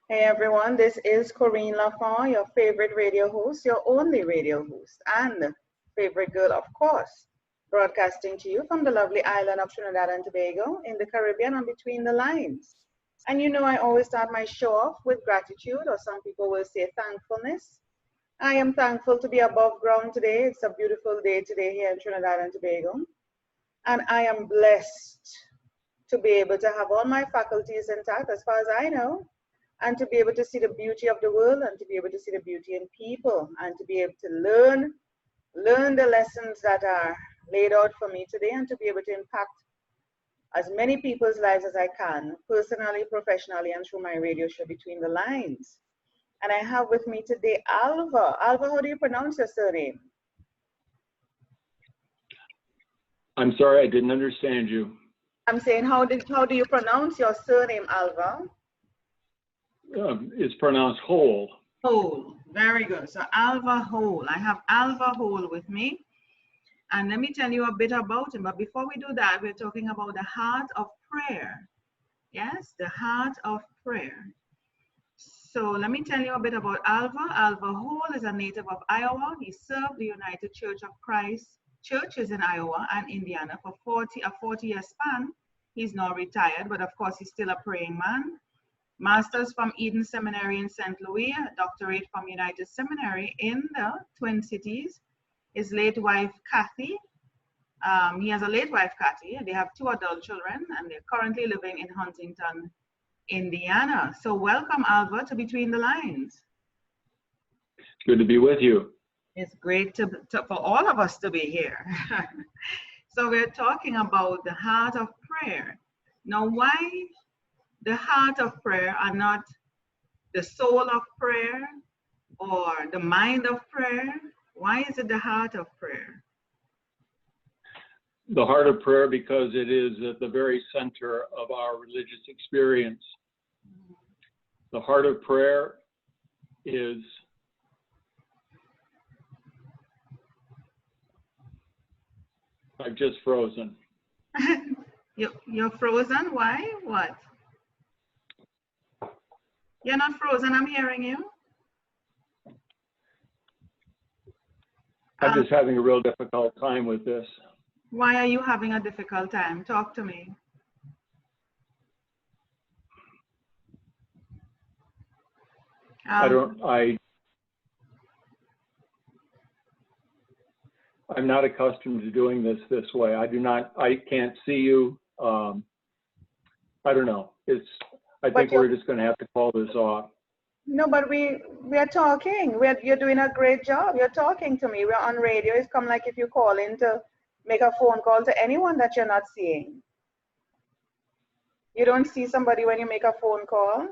Hey everyone, this is Corinne Lafont, your favorite radio host, your only radio host, and favorite girl, of course, broadcasting to you from the lovely island of Trinidad and Tobago in the Caribbean and between the lines. And you know, I always start my show off with gratitude, or some people will say thankfulness. I am thankful to be above ground today. It's a beautiful day today here in Trinidad and Tobago. And I am blessed to be able to have all my faculties intact, as far as I know, and to be able to see the beauty of the world, and to be able to see the beauty in people, and to be able to learn the lessons that are laid out for me today, and to be able to impact as many people's lives as I can, personally, professionally, and through my radio show Between the Lines. And I have with me today Alva. Alva, how do you pronounce your surname? I'm sorry, I didn't understand you. I'm saying, how do you pronounce your surname, Alva? It's pronounced Hohl. Hohl, very good. So Alva Hohl. I have Alva Hohl with me. And let me tell you a bit about him. But before we do that, we're talking about the heart of prayer. Yes, the heart of prayer. So let me tell you a bit about Alva. Alva Hohl is a native of Iowa. He served the United Church of Christ churches in Iowa and Indiana for a 40-year span. He's now retired, but of course he's still a praying man. Master's from Eden Seminary in St. Louis, a doctorate from United Seminary in the Twin Cities. His late wife, Kathy, he has a late wife, Kathy. They have 2 adult children, and they're currently living in Huntington, Indiana. So welcome, Alva, to Between the Lines. Good to be with you. It's great for all of us to be here. So we're talking about the heart of prayer. Now, why the heart of prayer and not the soul of prayer or the mind of prayer? Why is it the heart of prayer? The heart of prayer because it is at the very center of our religious experience. The heart of prayer is I've just frozen. You're frozen? Why? What? You're not frozen, I'm hearing you. I'm just having a real difficult time with this. Why are you having a difficult time? Talk to me. I'm not accustomed to doing this way. I can't see you. I don't know. I think we're just going to have to call this off. No, but we are talking. You're doing a great job. You're talking to me. We're on radio. It's come like if you call in to make a phone call to anyone that you're not seeing. You don't see somebody when you make a phone call?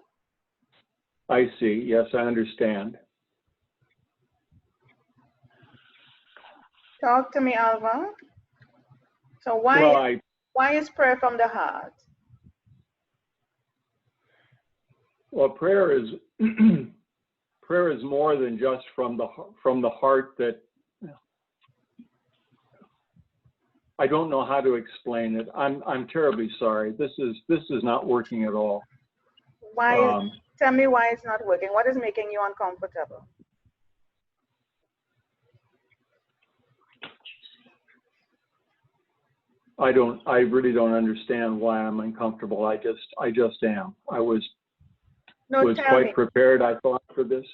I see. Yes, I understand. Talk to me, Alva. So why is prayer from the heart? Well, prayer is more than just from the heart. That I don't know how to explain it. I'm terribly sorry. This is not working at all. Why? Tell me why it's not working. What is making you uncomfortable? I really don't understand why I'm uncomfortable. I just am. I was quite prepared, I thought, for this.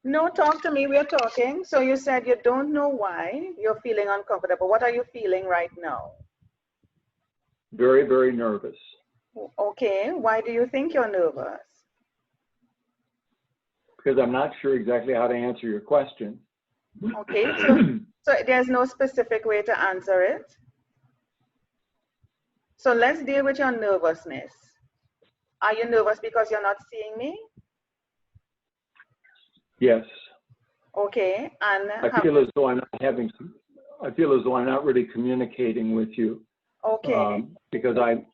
No, talk to me. We're talking. So you said you don't know why you're feeling uncomfortable. What are you feeling right now? Very, very nervous. Okay. Why do you think you're nervous? Because I'm not sure exactly how to answer your question. Okay. So there's no specific way to answer it. So let's deal with your nervousness. Are you nervous because you're not seeing me? Yes. Okay. And I feel as though I'm not really communicating with you. Okay. Because I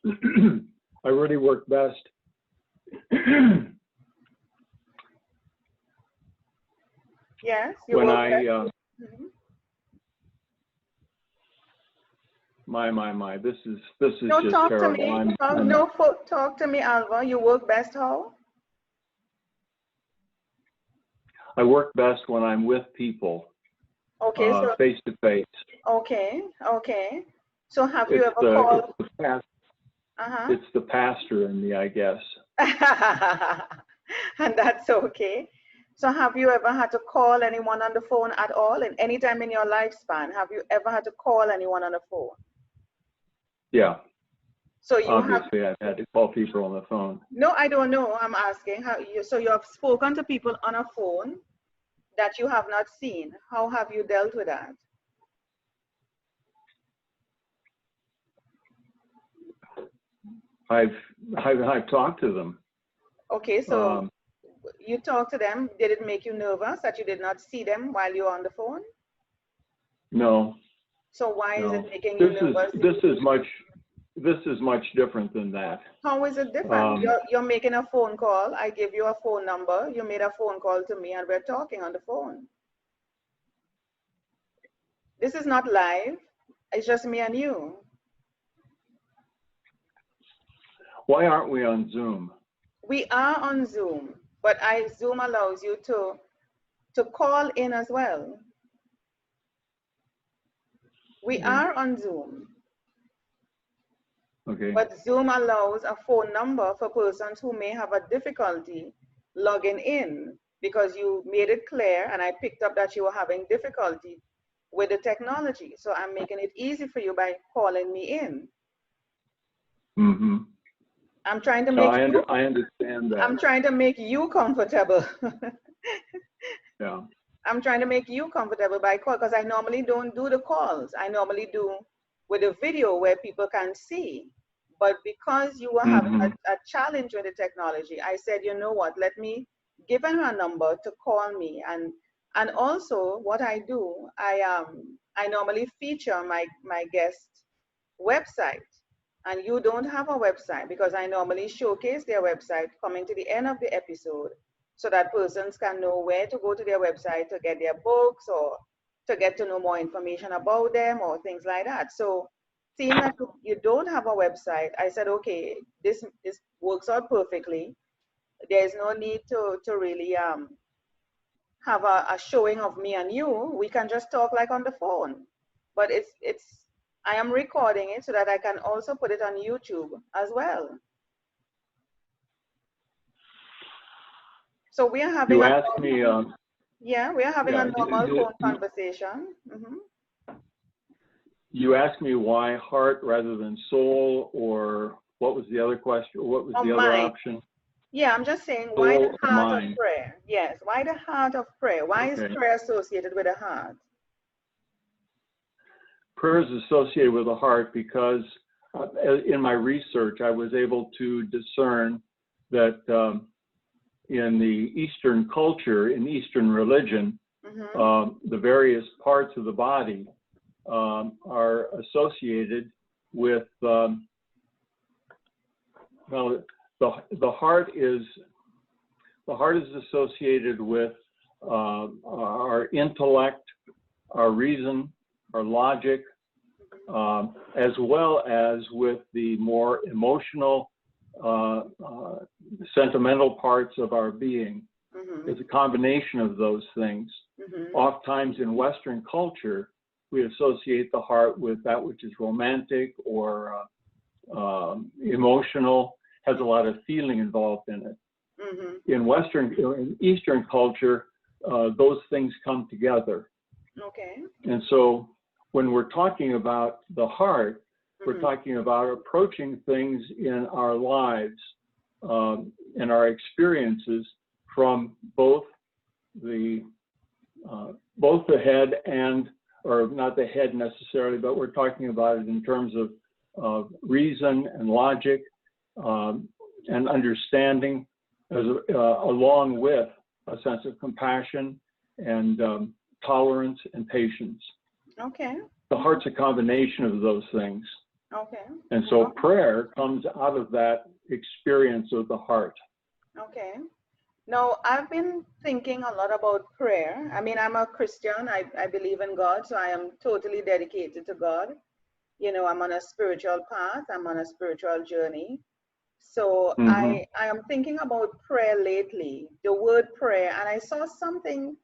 really work best. Yes. When I My, this is just talk terrible. To me. Talk to me, Alva. You work best how? I work best when I'm with people, Okay, so face to face. okay, okay. So have you ever called? It's the pastor in me, I guess. And that's okay. So have you ever had to call anyone on the phone at all? And any time in your lifespan, have you ever had to call anyone on the phone? Yeah. So you obviously I've had to call people on the phone. No, I don't know. I'm asking how you. So you have spoken to people on a phone that you have not seen. How have you dealt with that? I've talked to them. Okay, so you talked to them. Did it make you nervous that you did not see them while you were on the phone? No. So why is it making you nervous? This is much different than that. How is it different? You're making a phone call. I give you a phone number. You made a phone call to me and we're talking on the phone. This is not live. It's just me and you. Why aren't we on Zoom? We are on Zoom, but Zoom allows you to call in as well. We are on Zoom. Okay. But Zoom allows a phone number for persons who may have a difficulty logging in, because you made it clear and I picked up that you were having difficulty with the technology. So I'm making it easy for you by calling me in. Mm-hmm. I'm trying to make I understand that. I'm trying to make you comfortable. Yeah. I'm trying to make you comfortable by call, because I normally don't do the calls. I normally do with a video where people can see. But because you were having a challenge with the technology, I said, you know what, let me give him a number to call me. And also what I do, I normally feature my guest website. And you don't have a website, because I normally showcase their website coming to the end of the episode, so that persons can know where to go to their website to get their books or to get to know more information about them or things like that. So seeing that you don't have a website, I said, okay, this works out perfectly. There's no need to really have a showing of me and you. We can just talk like on the phone. But I am recording it so that I can also put it on YouTube as well. So we are having we are having a normal phone conversation. Mm-hmm. You asked me why heart rather than soul, or what was the other question? What was the other option? Yeah, I'm just saying, why the heart of prayer? Yes, why the heart of prayer? Why is prayer associated with the heart? Prayer is associated with the heart because in my research, I was able to discern that in the Eastern culture, in Eastern religion, the various parts of the body are associated with, the heart is associated with our intellect, our reason, our logic, as well as with the more emotional, sentimental parts of our being. It's a combination of those things. Oftentimes in Western culture, we associate the heart with that which is romantic or emotional, has a lot of feeling involved in it. In Eastern culture, those things come together. Okay. And so when we're talking about the heart, we're talking about approaching things in our lives, in our experiences, from both the head and, or not the head necessarily, but we're talking about it in terms of reason and logic and understanding, along with a sense of compassion and tolerance and patience. Okay. The heart's a combination of those things. Okay. And so prayer comes out of that experience of the heart. Okay. Now, I've been thinking a lot about prayer. I mean, I'm a Christian. I believe in God, so I am totally dedicated to God. You know, I'm on a spiritual path. I'm on a spiritual journey. So Mm-hmm. I am thinking about prayer lately, the word prayer, and I saw something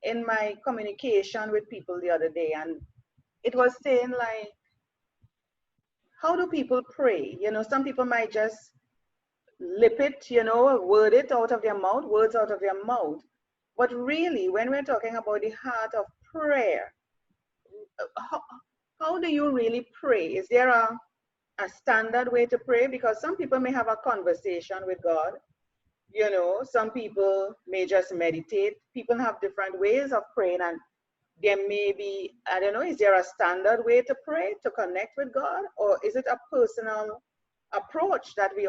in my communication with people the other day, and it was saying like, how do people pray? You know, some people might just lip it, you know, word it out of their mouth, words out of their mouth. But really, when we're talking about the heart of prayer, how, how do you really pray? Is there a standard way to pray? Because some people may have a conversation with God. You know, some people may just meditate. People have different ways of praying, and there may be, I don't know, is there a standard way to pray, to connect with God? Or is it a personal approach that we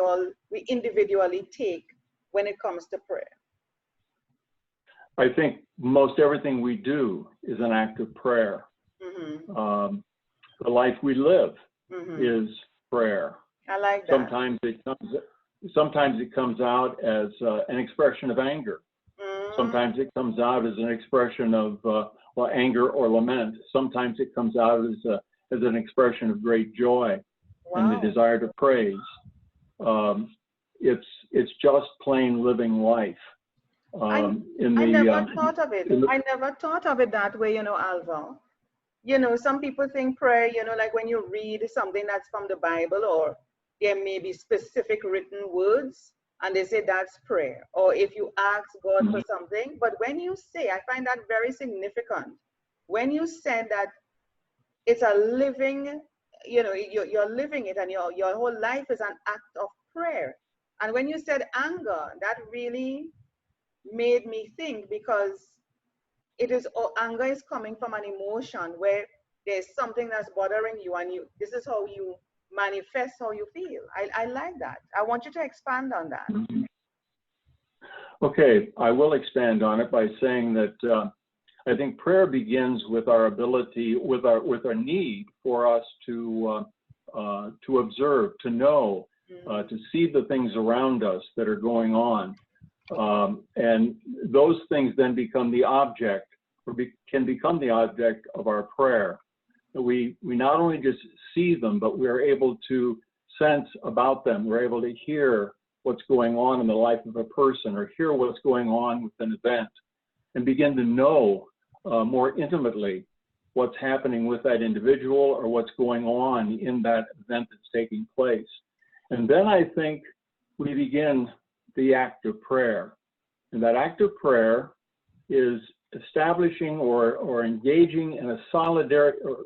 individually take when it comes to prayer? I think most everything we do is an act of prayer. Mm-hmm. The life we live Mm-hmm. is prayer. I like that. Sometimes it comes out as an expression of anger. Mm-hmm. Sometimes it comes out as an expression of anger or lament. Sometimes it comes out as an expression of great joy. Wow. And the desire to praise. It's just plain living life. I never thought of it. I never thought of it that way, you know, Alva. You know, some people think prayer, you know, like when you read something that's from the Bible, or there may be specific written words, and they say that's prayer. Or if you ask God Mm-hmm. for something, but when you say, I find that very significant. When you said that it's a living, you know, you're living it, and your whole life is an act of prayer. And when you said anger, that really made me think, because anger is coming from an emotion where there's something that's bothering you, and this is how you manifest how you feel. I like that. I want you to expand on that. Mm-hmm. Okay, I will expand on it by saying that I think prayer begins with our ability, with our need for us to observe, to know, to see the things around us that are going on, and those things then become the object, or can become the object of our prayer. We not only just see them, but we are able to sense about them. We're able to hear what's going on in the life of a person, or hear what's going on with an event, and begin to know more intimately what's happening with that individual, or what's going on in that event that's taking place. And then I think we begin the act of prayer. And that act of prayer is establishing or engaging in a solidarity, or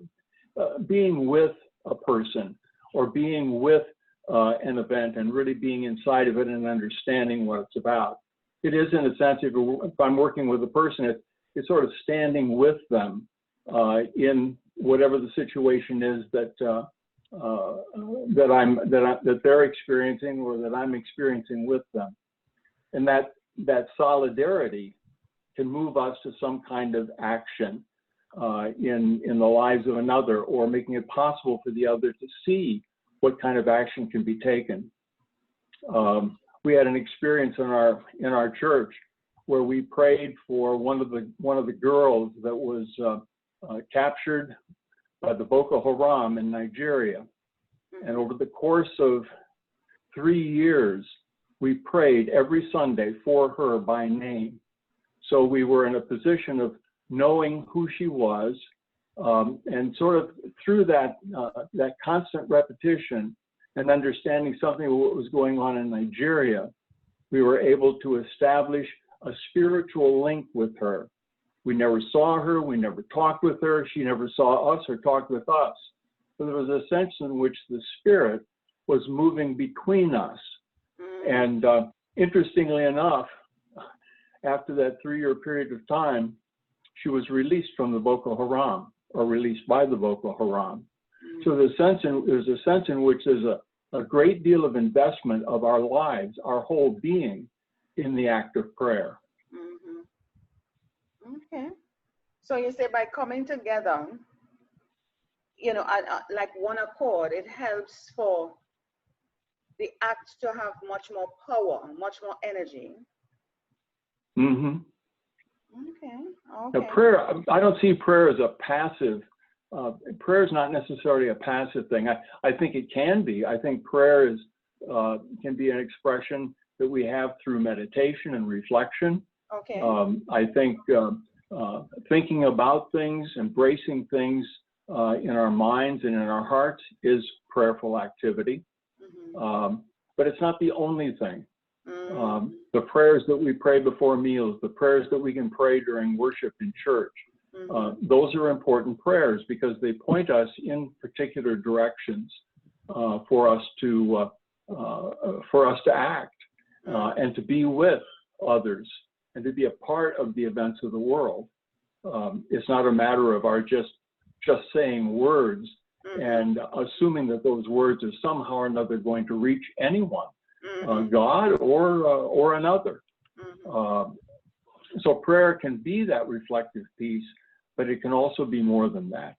being with a person, or being with an event, and really being inside of it and understanding what it's about. It is, in a sense, if I'm working with a person, it's sort of standing with them in whatever the situation is that they're experiencing, or that I'm experiencing with them. And that solidarity can move us to some kind of action in the lives of another, or making it possible for the other to see what kind of action can be taken. We had an experience in our church where we prayed for one of the girls that was captured by the Boko Haram in Nigeria. And over the course of 3 years, we prayed every Sunday for her by name. So we were in a position of knowing who she was, and sort of through that constant repetition and understanding something of what was going on in Nigeria, we were able to establish a spiritual link with her. We never saw her, we never talked with her, she never saw us or talked with us. But there was a sense in which the Spirit was moving between us. And interestingly enough, after that 3-year period of time, she was released from the Boko Haram, or released by the Boko Haram. So there's a sense in which there's a great deal of investment of our lives, our whole being, in the act of prayer. Mm-hmm. Okay. So you say by coming together, you know, like one accord, it helps for the act to have much more power, much more energy. Mm-hmm. Okay. Now, prayer, I don't see prayer as a passive. Prayer is not necessarily a passive thing. I think it can be. I think prayer is can be an expression that we have through meditation and reflection. Okay. I think thinking about things, embracing things in our minds and in our hearts is prayerful activity. But it's not the only thing. The prayers that we pray before meals, the prayers that we can pray during worship in church, those are important prayers because they point us in particular directions for us to act and to be with others and to be a part of the events of the world. It's not a matter of our just saying words and assuming that those words are somehow or another going to reach anyone, God or another. So prayer can be that reflective piece, but it can also be more than that.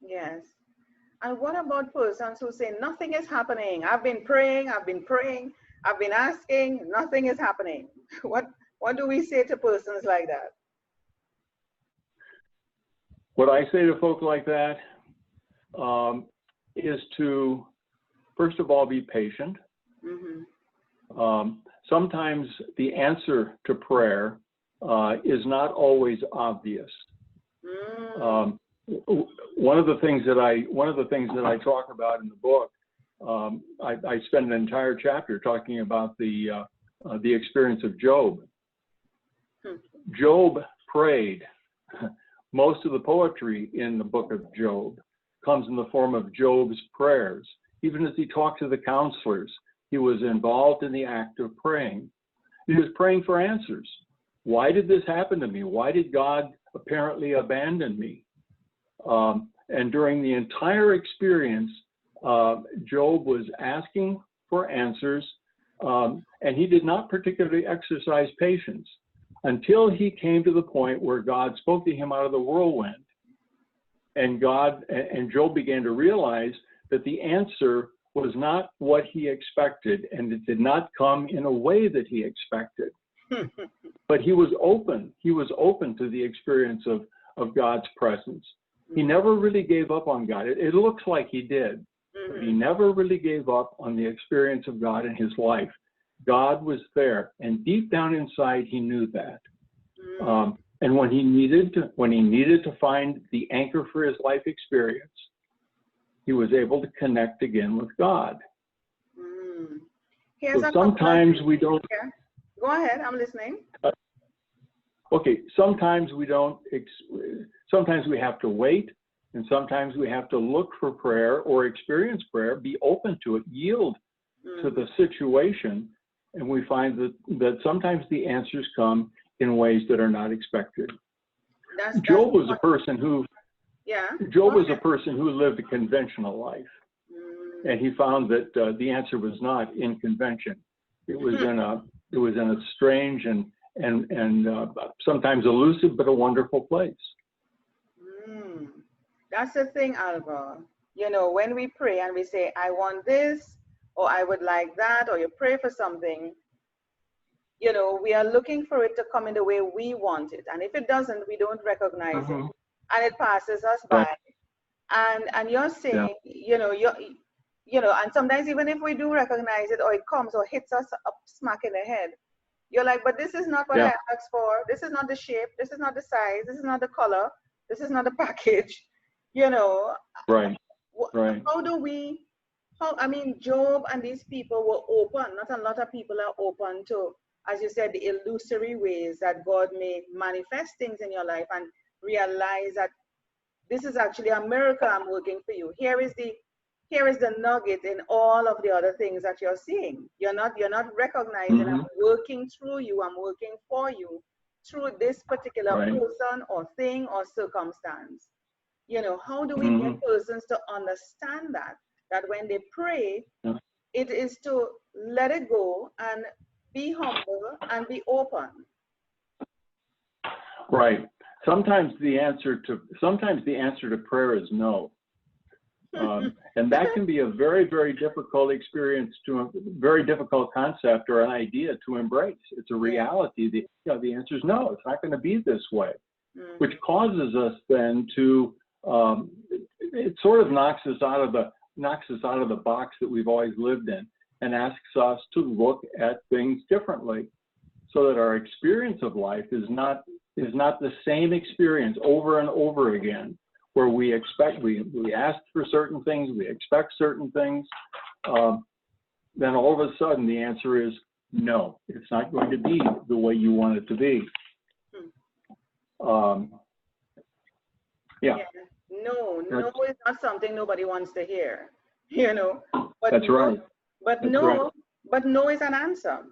Yes. And what about persons who say nothing is happening? I've been praying, I've been asking, nothing is happening. What do we say to persons like that? What I say to folk like that is to, first of all, be patient. Sometimes the answer to prayer is not always obvious. One of the things that I talk about in the book, I spend an entire chapter talking about the experience of Job. Job prayed. Most of the poetry in the book of Job comes in the form of Job's prayers. Even as he talked to the counselors, he was involved in the act of praying. He was praying for answers. Why did this happen to me? Why did God apparently abandon me? And during the entire experience, Job was asking for answers, and he did not particularly exercise patience until he came to the point where God spoke to him out of the whirlwind. And Job began to realize that the answer was not what he expected, and it did not come in a way that he expected. But he was open. He was open to the experience of God's presence. He never really gave up on God. It looks like he did, but he never really gave up on the experience of God in his life. God was there, and deep down inside, he knew that. And when he needed to find the anchor for his life experience, he was able to connect again with God. So sometimes we don't. Yeah. Go ahead, I'm listening. Okay, sometimes we don't. Sometimes we have to wait, and sometimes we have to look for prayer or experience prayer, be open to it, yield to the situation, and we find that sometimes the answers come in ways that are not expected. Job was a person who lived a conventional life, and he found that the answer was not in convention. It was in a strange and sometimes elusive but a wonderful place. That's the thing, Alva. You know, when we pray and we say, I want this, or I would like that, or you pray for something, you know, we are looking for it to come in the way we want it. And if it doesn't, we don't recognize it. And it passes us by. And you're saying, and sometimes even if we do recognize it, or it comes or hits us up smack in the head, you're like, but this is not what I asked for. This is not the shape. This is not the size. This is not the color. This is not the package. You know. Right. I mean, Job and these people were open. Not a lot of people are open to, as you said, the illusory ways that God may manifest things in your life and realize that this is actually a miracle I'm working for you. Here is the nugget in all of the other things that you're seeing. You're not recognizing I'm working through you, I'm working for you through this particular person or thing or circumstance. You know, how do we get persons to understand that when they pray, it is to let it go and be humble and be open. Right. Sometimes the answer to prayer is no. And that can be a very, very difficult experience, to a very difficult concept or an idea to embrace. It's a reality. The answer is no, it's not going to be this way, which causes us then to, it sort of knocks us out of the box that we've always lived in. and asks us to look at things differently, so that our experience of life is not the same experience over and over again, where we ask for certain things, we expect certain things, then all of a sudden the answer is no, it's not going to be the way you want it to be. Yeah. No is not something nobody wants to hear, you know. But that's right. But that's no, right. but no is an answer.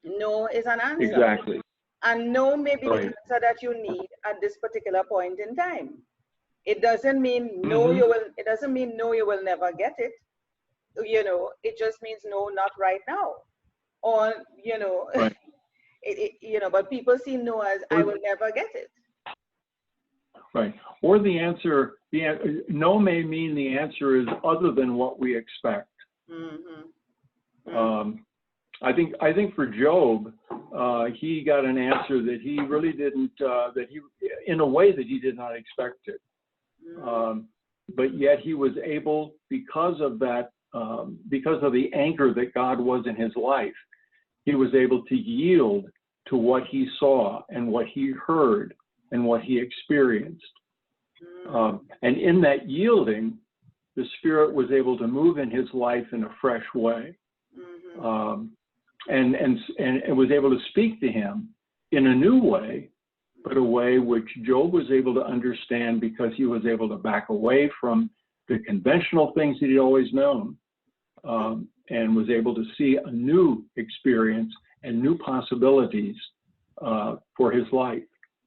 No is an answer. Exactly. And no may be Right. the answer that you need at this particular point in time. It doesn't mean no, Mm-hmm. you will. It doesn't mean no, you will never get it. You know, it just means no, not right now. Or you know, Right. you know. But people see no as I will never get it. Right. Or the answer, no may mean the answer is other than what we expect. Mm-hmm. Mm-hmm. I think for Job, he got an answer that he really didn't, in a way that he did not expect it. But yet he was able, because of that, because of the anchor that God was in his life, he was able to yield to what he saw and what he heard and what he experienced. And in that yielding, the Spirit was able to move in his life in a fresh way. And was able to speak to him in a new way, but a way which Job was able to understand, because he was able to back away from the conventional things that he'd always known, and was able to see a new experience and new possibilities for his life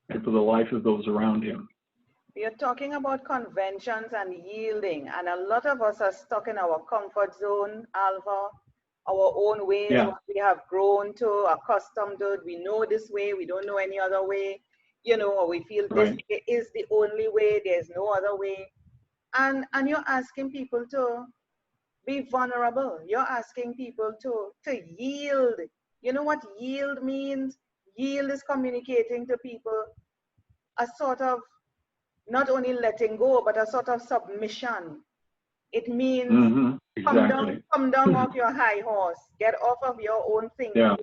and for the life of those around him. We are talking about conventions and yielding, and a lot of us are stuck in our comfort zone, Alva, our own ways, what we have grown to, accustomed to. We know this way, we don't know any other way, you know, or we feel this is the only way, there's no other way. And you're asking people to be vulnerable. You're asking people to yield. You know what yield means? Yield is communicating to people a sort of not only letting go, but a sort of submission. It means exactly. come down off your high horse, get off of your own thinking. Yeah.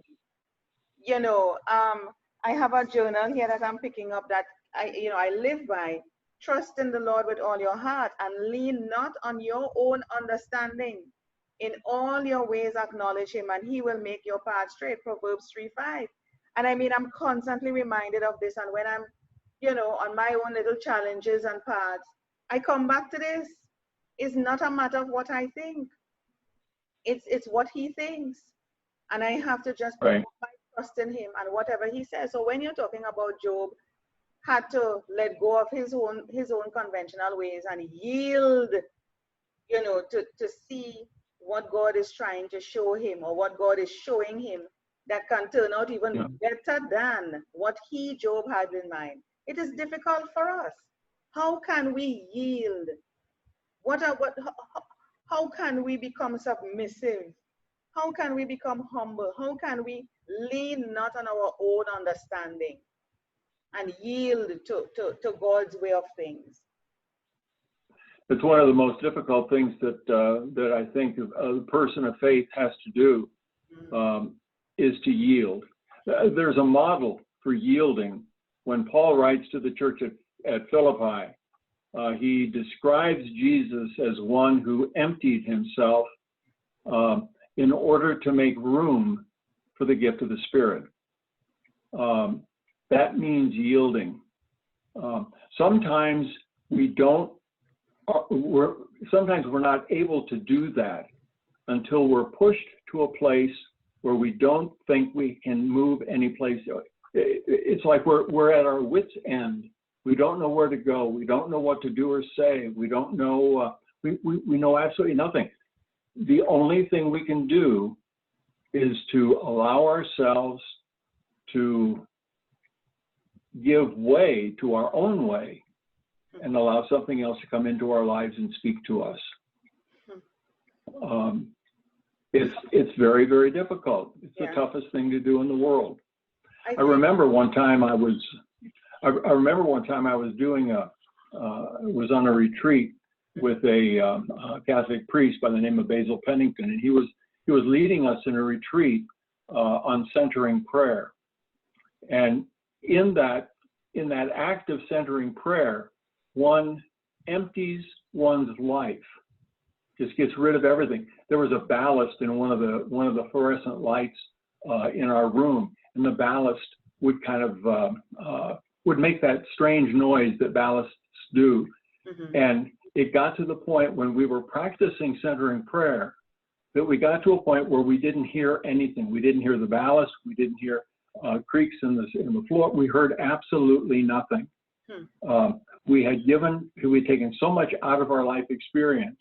You know, I have a journal here that I'm picking up that I live by. Trust in the Lord with all your heart and lean not on your own understanding. In all your ways acknowledge him and he will make your path straight. Proverbs 3:5. And I mean, I'm constantly reminded of this. And when I'm, you know, on my own little challenges and paths, I come back to this. It's not a matter of what I think. It's what he thinks. And I have to just put my trust in him and whatever he says. So when you're talking about Job, had to let go of his own conventional ways and yield, you know, to see what God is trying to show him or what God is showing him that can turn out even better than what Job had in mind. It is difficult for us. How can we yield? How can we become submissive? How can we become humble? How can we lean not on our own understanding and yield to God's way of things? It's one of the most difficult things that I think a person of faith has to do, is to yield. There's a model for yielding. When Paul writes to the church at Philippi, he describes Jesus as one who emptied himself in order to make room for the gift of the Spirit. That means yielding. Sometimes sometimes we're not able to do that until we're pushed to a place where we don't think we can move any place. It's like we're at our wits' end. We don't know where to go. We don't know what to do or say. We don't know. We know absolutely nothing. The only thing we can do is to allow ourselves to give way to our own way and allow something else to come into our lives and speak to us. It's very, very difficult. It's the toughest thing to do in the world. I remember one time I was doing was on a retreat with a Catholic priest by the name of Basil Pennington, and he was he was leading us in a retreat on centering prayer. And in that act of centering prayer, one empties one's life, just gets rid of everything. There was a ballast in one of the fluorescent lights in our room, and the ballast would kind of would make that strange noise that ballasts do. Mm-hmm. And it got to the point when we were practicing centering prayer that we got to a point where we didn't hear anything. We didn't hear the ballast. We didn't hear creaks in the floor. We heard absolutely nothing. We had taken so much out of our life experience.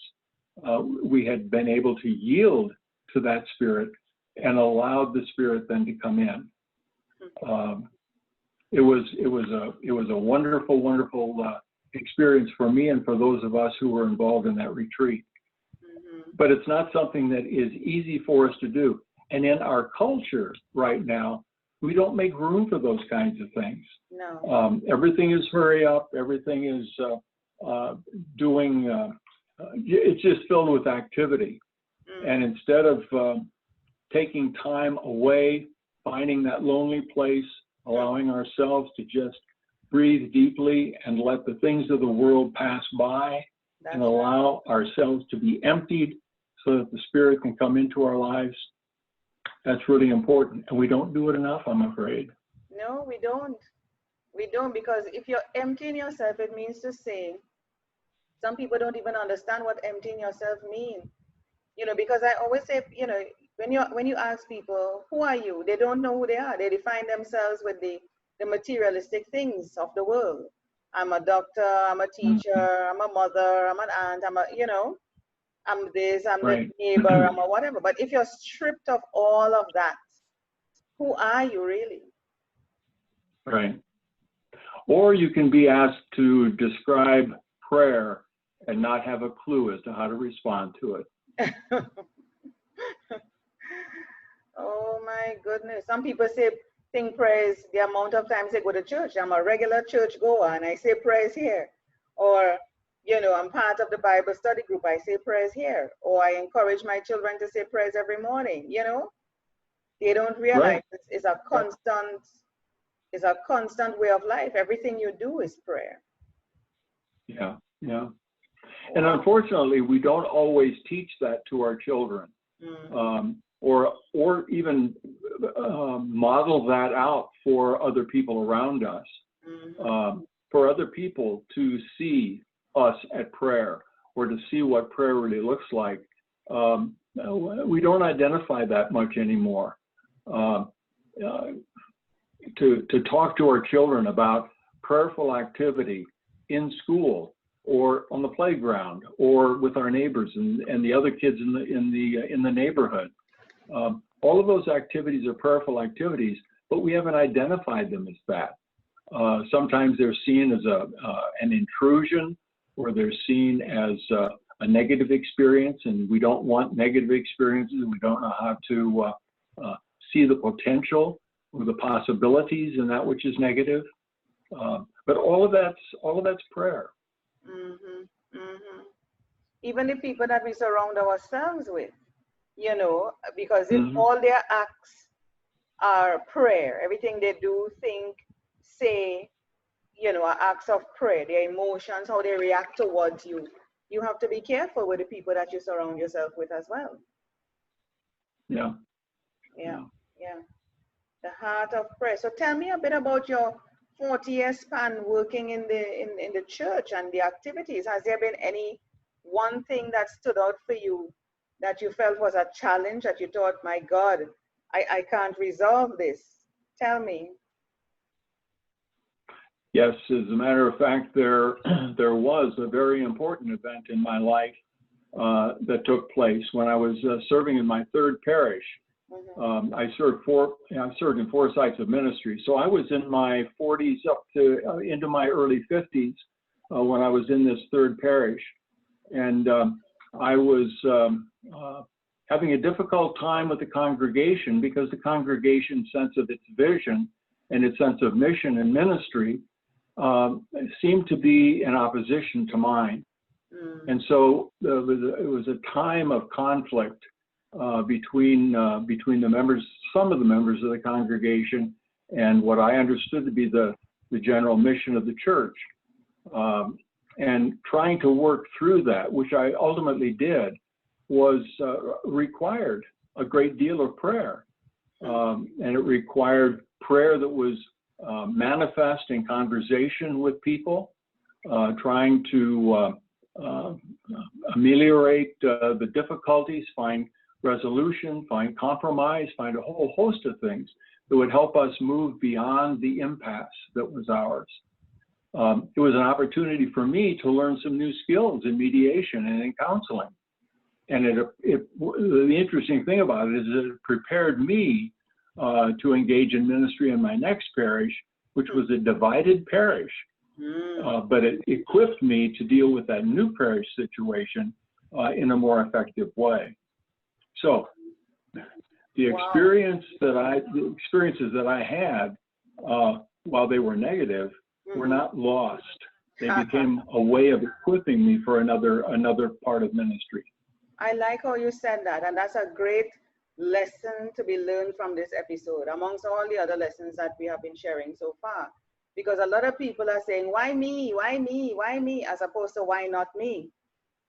We had been able to yield to that spirit and allowed the spirit then to come in. It was a wonderful, wonderful experience for me and for those of us who were involved in that retreat. Mm-hmm. But it's not something that is easy for us to do. And in our culture right now, we don't make room for those kinds of things. No. Everything is hurry up. Everything is it's just filled with activity. Mm. And instead of taking time away, finding that lonely place, allowing ourselves to just breathe deeply and let the things of the world pass by, and allow ourselves to be emptied so that the spirit can come into our lives. That's really important, and we don't do it enough, I'm afraid. No, we don't. We don't, because if you're emptying yourself, it means to say, some people don't even understand what emptying yourself means. Because I always say, when you ask people, who are you? They don't know who they are. They define themselves with the materialistic things of the world. I'm a doctor, I'm a teacher, I'm a mother, I'm an aunt, I'm this, I'm the neighbor, I'm a whatever. But if you're stripped of all of that, who are you really? Right. Or you can be asked to describe prayer and not have a clue as to how to respond to it. Oh my goodness. Some people say think prayer is the amount of times they go to church. I'm a regular church goer and I say prayers here. Or, I'm part of the Bible study group. I say prayers here. Or I encourage my children to say prayers every morning. They don't realize it's a constant way of life. Everything you do is prayer. Yeah, yeah. And unfortunately, we don't always teach that to our children. Mm-hmm. Or even model that out for other people around us, mm-hmm. For other people to see us at prayer or to see what prayer really looks like. We don't identify that much anymore. To talk to our children about prayerful activity in school or on the playground or with our neighbors and the other kids in the neighborhood. All of those activities are prayerful activities, but we haven't identified them as that. Sometimes they're seen as an intrusion, or they're seen as a negative experience, and we don't want negative experiences. We don't know how to see the potential or the possibilities in that which is negative. But all of that's prayer. Mm-hmm. Mm-hmm. Even the people that we surround ourselves with. Because if mm-hmm. all their acts are prayer, everything they do, think, say, are acts of prayer, their emotions, how they react towards you, you have to be careful with the people that you surround yourself with as well. Yeah. Yeah, yeah. The heart of prayer. So tell me a bit about your 40-year span working in the church and the activities. Has there been any one thing that stood out for you that you felt was a challenge, that you thought, my God, I can't resolve this? Tell me. Yes, as a matter of fact, there was a very important event in my life that took place when I was serving in my third parish. Mm-hmm. I served in 4 sites of ministry. So I was in my 40s up to into my early 50s when I was in this third parish. And I was having a difficult time with the congregation because the congregation's sense of its vision and its sense of mission and ministry seemed to be in opposition to mine. Mm. And so it was a time of conflict between the members, some of the members of the congregation, and what I understood to be the general mission of the church. And trying to work through that, which I ultimately did, was required a great deal of prayer. And it required prayer that was manifest in conversation with people, trying to ameliorate the difficulties, find resolution, find compromise, find a whole host of things that would help us move beyond the impasse that was ours. It was an opportunity for me to learn some new skills in mediation and in counseling. And the interesting thing about it is that it prepared me to engage in ministry in my next parish, which was a divided parish. But it equipped me to deal with that new parish situation in a more effective way. So the experiences that I had while they were negative were not lost. They became a way of equipping me for another part of ministry. I like how you said that, and that's a great lesson to be learned from this episode, amongst all the other lessons that we have been sharing so far. Because a lot of people are saying, why me, why me, why me, as opposed to why not me?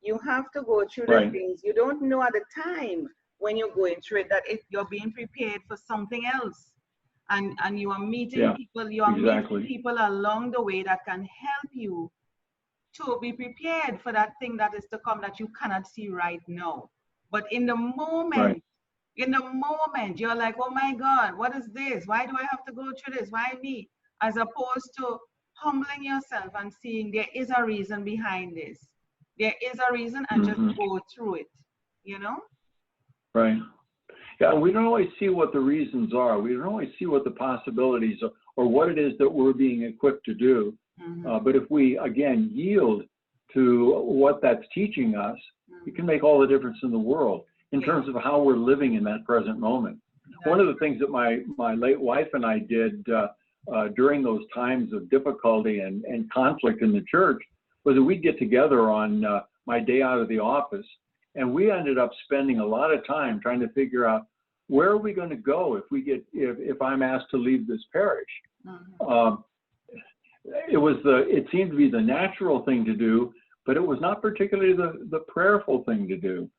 You have to go through the things. You don't know at the time when you're going through it that you're being prepared for something else. And you are meeting people, meeting people along the way that can help you to be prepared for that thing that is to come that you cannot see right now. But in the moment, you're like, oh my God, what is this? Why do I have to go through this? Why me? As opposed to humbling yourself and seeing there is a reason behind this. There is a reason, and just go through it, you know? Right. Yeah, we don't always see what the reasons are. We don't always see what the possibilities are, or what it is that we're being equipped to do. But if we, again, yield to what that's teaching us, it can make all the difference in the world in terms of how we're living in that present moment. One of the things that my late wife and I did during those times of difficulty and conflict in the church was that we'd get together on my day out of the office, and we ended up spending a lot of time trying to figure out where are we going to go if I'm asked to leave this parish. It seemed to be the natural thing to do, but it was not particularly the prayerful thing to do.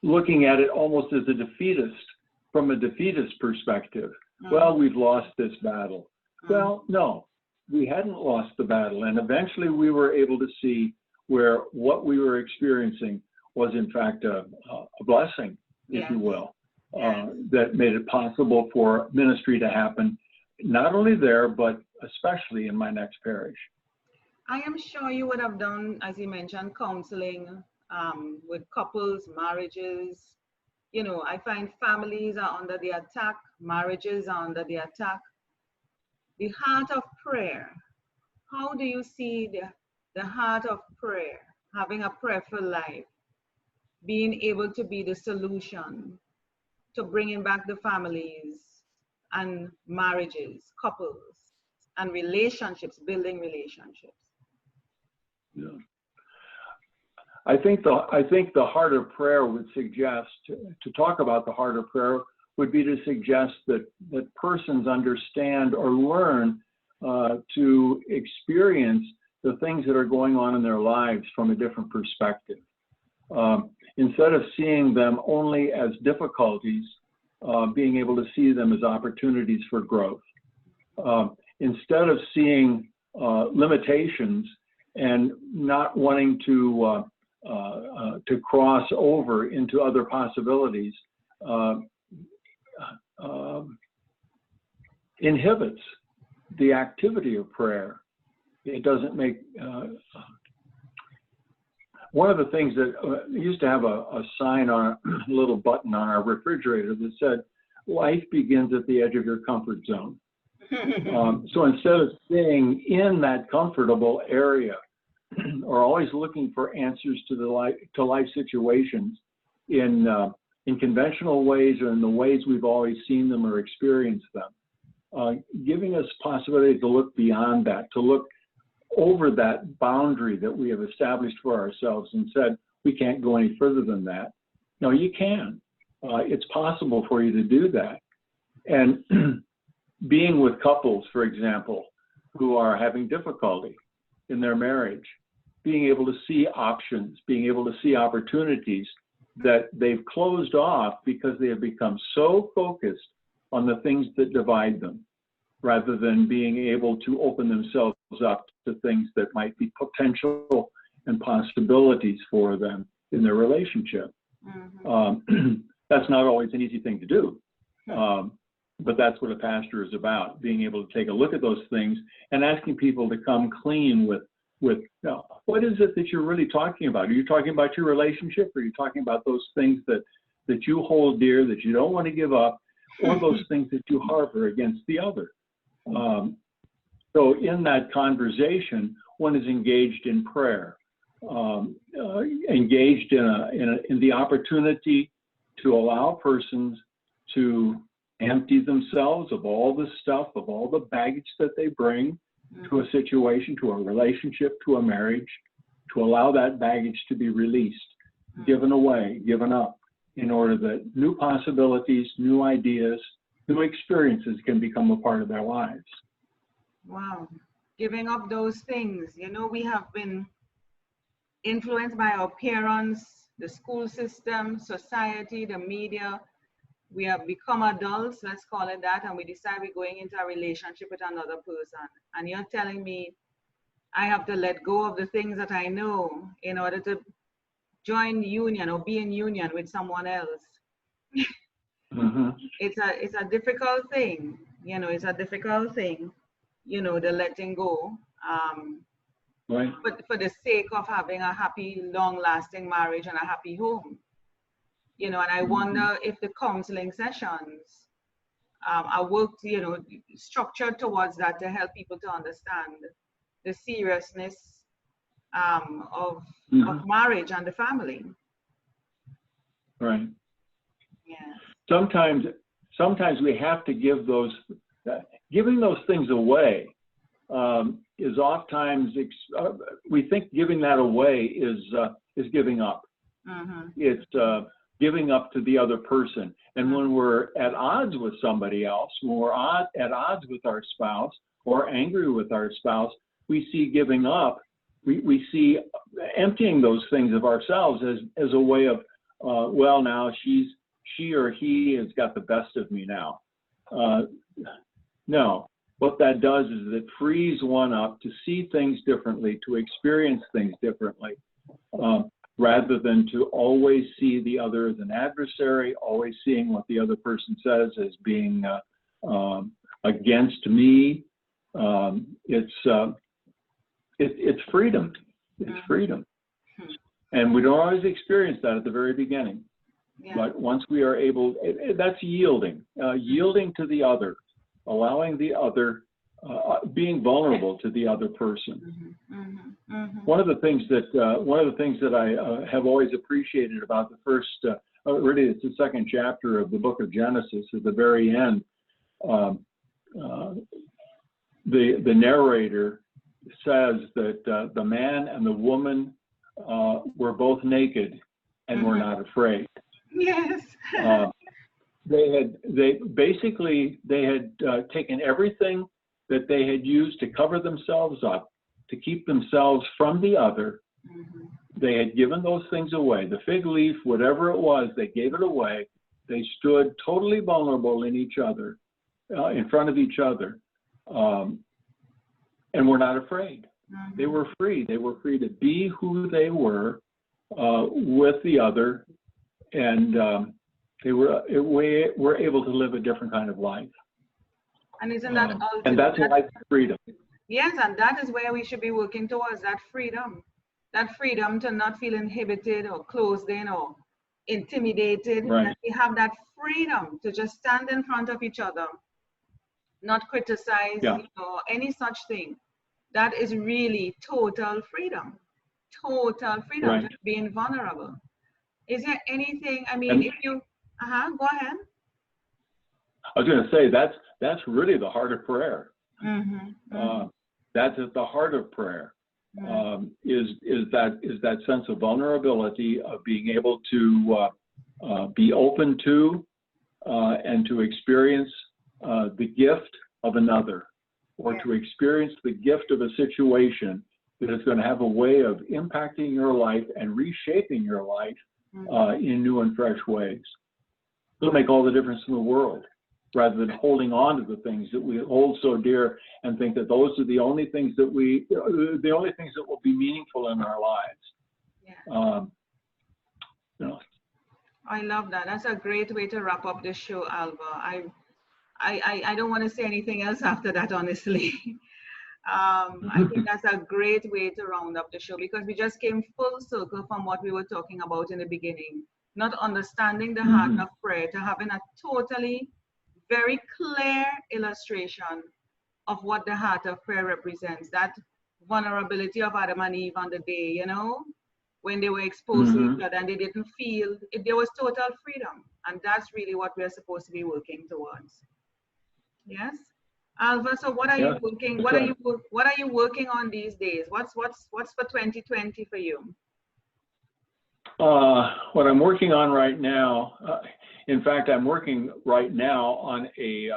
Looking at it almost as a defeatist, from a defeatist perspective. Well, we've lost this battle. Well, no, we hadn't lost the battle. And eventually we were able to see where what we were experiencing was in fact a blessing, if you will, that made it possible for ministry to happen, not only there, but especially in my next parish. I am sure you would have done, as you mentioned, counseling with couples, marriages. You know, I find families are under the attack, marriages are under the attack. The heart of prayer. How do you see the heart of prayer, having a prayerful life, being able to be the solution to bringing back the families and marriages, couples, and relationships, building relationships? Yeah. I think the heart of prayer would suggest, to talk about the heart of prayer would be to suggest that persons understand or learn to experience the things that are going on in their lives from a different perspective. Instead of seeing them only as difficulties, being able to see them as opportunities for growth. Instead of seeing limitations and not wanting to cross over into other possibilities, inhibits the activity of prayer. It doesn't make, one of the things that used to have a sign on a little button on our refrigerator that said, life begins at the edge of your comfort zone. So instead of staying in that comfortable area or always looking for answers to life situations in conventional ways or in the ways we've always seen them or experienced them, giving us possibility to look beyond that, to look over that boundary that we have established for ourselves and said, we can't go any further than that. No, you can. It's possible for you to do that. And being with couples, for example, who are having difficulty in their marriage, being able to see options, being able to see opportunities that they've closed off because they have become so focused on the things that divide them, rather than being able to open themselves up to things that might be potential and possibilities for them in their relationship. That's not always an easy thing to do. But that's what a pastor is about, being able to take a look at those things and asking people to come clean with what is it that you're really talking about? Are you talking about your relationship? Or are you talking about those things that you hold dear, that you don't want to give up, or those things that you harbor against the other? So in that conversation, one is engaged in prayer, engaged in the opportunity to allow persons to empty themselves of all the stuff, of all the baggage that they bring to a situation, to a relationship, to a marriage, to allow that baggage to be released, given away, given up, in order that new possibilities, new ideas, new experiences can become a part of their lives. Wow. Giving up those things. You know, we have been influenced by our parents, the school system, society, the media. We have become adults, let's call it that, and we decide we're going into a relationship with another person. And you're telling me I have to let go of the things that I know in order to join union or be in union with someone else. It's a difficult thing, you know, it's a difficult thing, you know, the letting go. Right. But for the sake of having a happy, long-lasting marriage and a happy home. You know, and I wonder if the counseling sessions are worked, you know, structured towards that to help people to understand the seriousness of marriage and the family. Right. Yeah. Sometimes we have to give giving those things away is oftentimes, we think giving that away is giving up. It's giving up to the other person. And when we're at odds with somebody else, when we're at odds with our spouse or angry with our spouse, we see giving up, we see emptying those things of ourselves as a way of, well, now she or he has got the best of me now. No, what that does is it frees one up to see things differently, to experience things differently. Rather than to always see the other as an adversary, always seeing what the other person says as being against me. It's freedom. It's freedom. And we don't always experience that at the very beginning. Yeah. But once we are able, that's yielding to the other, allowing the other, being vulnerable to the other person. One of the things that I have always appreciated about the first, really it's the second chapter of the book of Genesis, at the very end, the narrator says that the man and the woman were both naked and were not afraid. Yes. They had taken everything that they had used to cover themselves up, to keep themselves from the other. They had given those things away. The fig leaf, whatever it was, they gave it away. They stood totally vulnerable in each other, in front of each other, and were not afraid. They were free. They were free to be who they were with the other, and they were able to live a different kind of life. And isn't that ultimate? And that's life freedom. Yes, and that is where we should be working towards, that freedom to not feel inhibited or closed in or intimidated. Right. That we have that freedom to just stand in front of each other, not criticize, any such thing. That is really total freedom. Right. Just being vulnerable. Is there anything, I mean, if you, go ahead. I was going to say, that's really the heart of prayer. That's at the heart of prayer, is that sense of vulnerability, of being able to be open to and to experience the gift of another, or to experience the gift of a situation that is going to have a way of impacting your life and reshaping your life in new and fresh ways. It'll make all the difference in the world, rather than holding on to the things that we hold so dear and think that those are the only things that will be meaningful in our lives. I love that. That's a great way to wrap up the show, Alva. I don't want to say anything else after that, honestly. I think that's a great way to round up the show, because we just came full circle from what we were talking about in the beginning. Not understanding the heart of prayer, to having a totally very clear illustration of what the heart of prayer represents. That vulnerability of Adam and Eve on the day, when they were exposed to each other and they didn't feel it, there was total freedom. And that's really what we're supposed to be working towards. Yes, Alva. So what are you working? What are you working on these days? What's for 2020 for you? What I'm working on right now, in fact, I'm working right now on a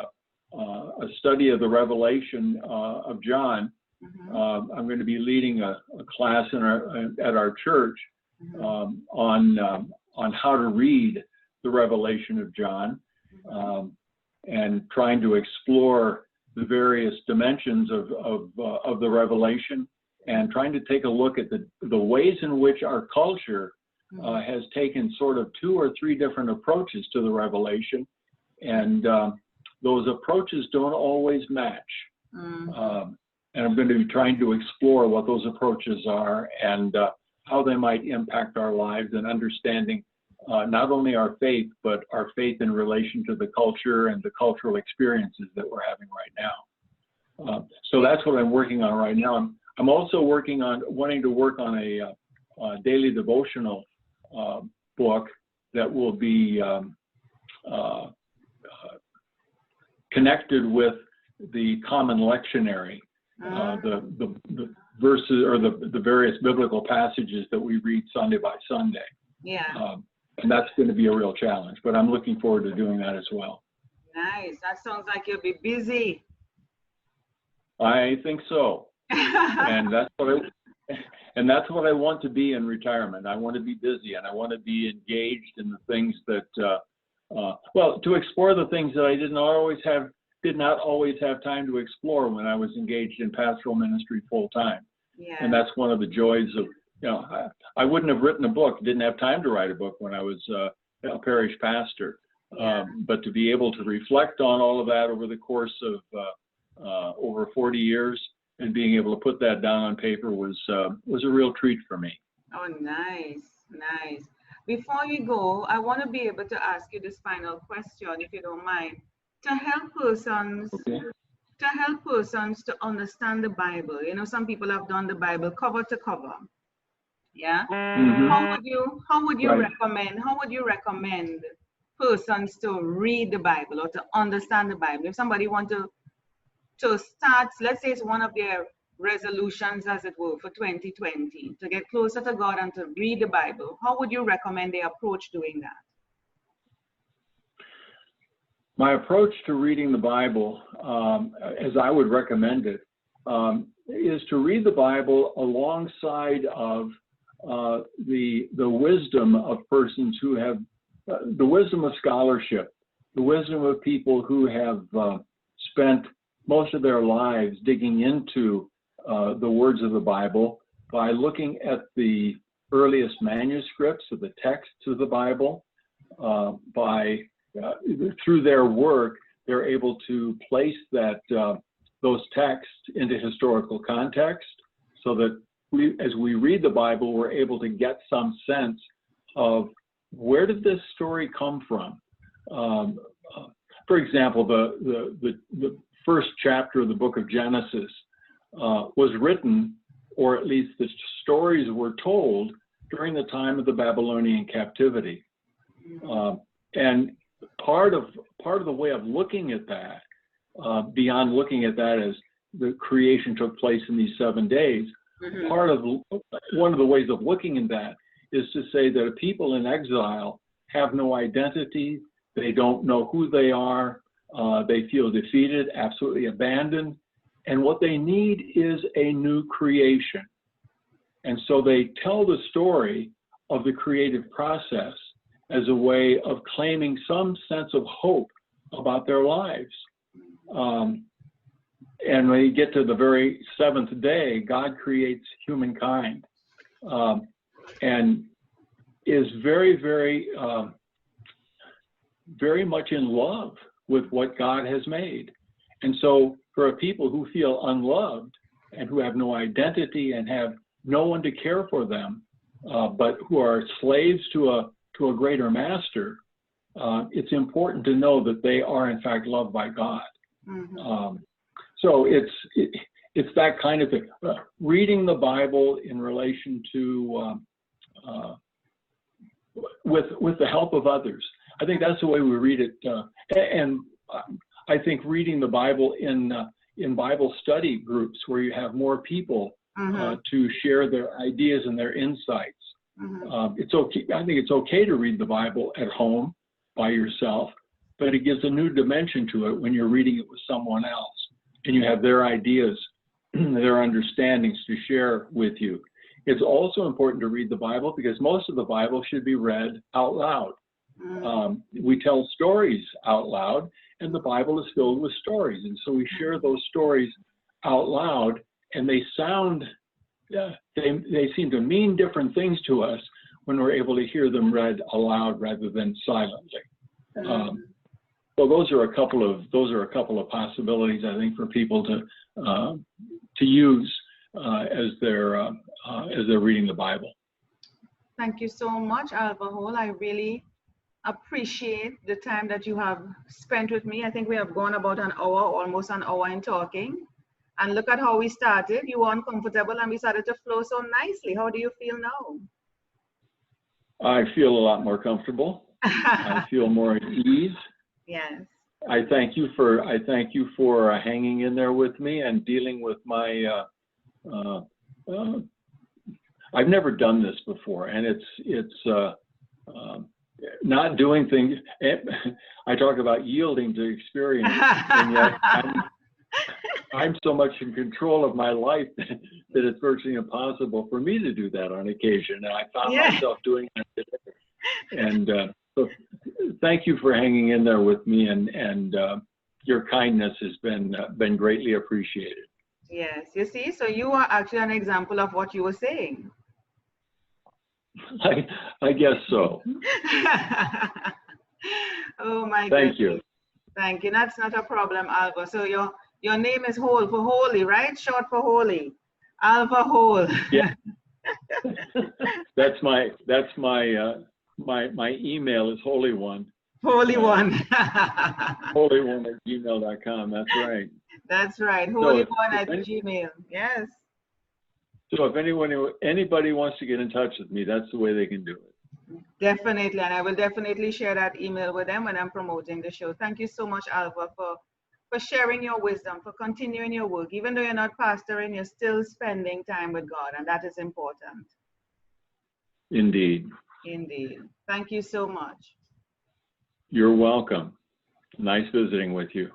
study of the Revelation of John. I'm going to be leading a class at our church on how to read the Revelation of John, and trying to explore the various dimensions of the Revelation, and trying to take a look at the ways in which our culture has taken sort of 2 or 3 different approaches to the Revelation, and those approaches don't always match. And I'm going to be trying to explore what those approaches are, and how they might impact our lives, and understanding not only our faith, but our faith in relation to the culture and the cultural experiences that we're having right now. So that's what I'm working on right now. I'm also wanting to work on a daily devotional book that will be connected with the common lectionary, the verses or the various biblical passages that we read Sunday by Sunday. And that's going to be a real challenge, but I'm looking forward to doing that as well. Nice. That sounds like you'll be busy. I think so. And that's what I want to be in retirement. I want to be busy, and I want to be engaged in the things that, to explore the things that I did not always have time to explore when I was engaged in pastoral ministry full time. And that's one of the joys of, I wouldn't have written a book, didn't have time to write a book when I was a parish pastor. But to be able to reflect on all of that over the course of over 40 years, and being able to put that down on paper was a real treat for me. Oh, nice, nice. Before you go, I want to be able to ask you this final question, if you don't mind, to help persons. Okay. To help persons to understand the Bible. Some people have done the Bible cover to cover. Yeah. How would you recommend persons to read the Bible or to understand the Bible? If somebody wants to start, let's say it's one of their resolutions, as it were, for 2020, to get closer to God and to read the Bible, how would you recommend they approach doing that? My approach to reading the Bible, as I would recommend it, is to read the Bible alongside of the wisdom of persons who have, the wisdom of scholarship, the wisdom of people who have spent most of their lives digging into the words of the Bible by looking at the earliest manuscripts of the texts of the Bible. Through their work, they're able to place those texts into historical context, so that as we read the Bible, we're able to get some sense of where did this story come from. For example, the first chapter of the book of Genesis was written, or at least the stories were told, during the time of the Babylonian captivity. And part of the way of looking at that, beyond looking at that as the creation took place in these 7 days, Mm-hmm. One of the ways of looking at that is to say that people in exile have no identity. They don't know who they are. They feel defeated, absolutely abandoned. And what they need is a new creation. And so they tell the story of the creative process as a way of claiming some sense of hope about their lives. And when you get to the very seventh day, God creates humankind and is very, very, very much in love with what God has made. And so for people who feel unloved and who have no identity and have no one to care for them, but who are slaves to a greater master, it's important to know that they are in fact loved by God. Mm-hmm. So it's that kind of thing. Reading the Bible in relation to with the help of others. I think that's the way we read it, and I think reading the Bible in Bible study groups where you have more people to share their ideas and their insights. It's okay. I think it's okay to read the Bible at home by yourself, but it gives a new dimension to it when you're reading it with someone else and you have their ideas, their understandings to share with you. It's also important to read the Bible because most of the Bible should be read out loud. We tell stories out loud, and the Bible is filled with stories. And so we share those stories out loud, and they sound, they seem to mean different things to us when we're able to hear them read aloud rather than silently. So those are a couple of possibilities, I think, for people to use as they're reading the Bible. Thank you so much, Alva Hohl. I really appreciate the time that you have spent with me. I think we have gone about an hour, almost an hour in talking. And look at how we started. You were uncomfortable and we started to flow so nicely. How do you feel now? I feel a lot more comfortable. I feel more at ease. Yes. I thank you for hanging in there with me and dealing with my I've never done this before, and it's not doing things. I talk about yielding to experience, and yet I'm so much in control of my life that it's virtually impossible for me to do that on occasion. And I found myself doing that today. And so thank you for hanging in there with me, and your kindness has been greatly appreciated. Yes, you see, so you are actually an example of what you were saying. I guess so. Oh my goodness. Thank you. Thank you. That's not a problem, Alva. So your name is Hohl for holy, right? Short for holy. Alva Hohl. Yeah. That's my email is holy one. Holy one. holy1@gmail.com. That's right. That's right. Holy1@gmail. Yes. So if anybody wants to get in touch with me, that's the way they can do it. Definitely, and I will definitely share that email with them when I'm promoting the show. Thank you so much, Alva, for sharing your wisdom, for continuing your work. Even though you're not pastoring, you're still spending time with God, and that is important. Indeed. Indeed. Thank you so much. You're welcome. Nice visiting with you.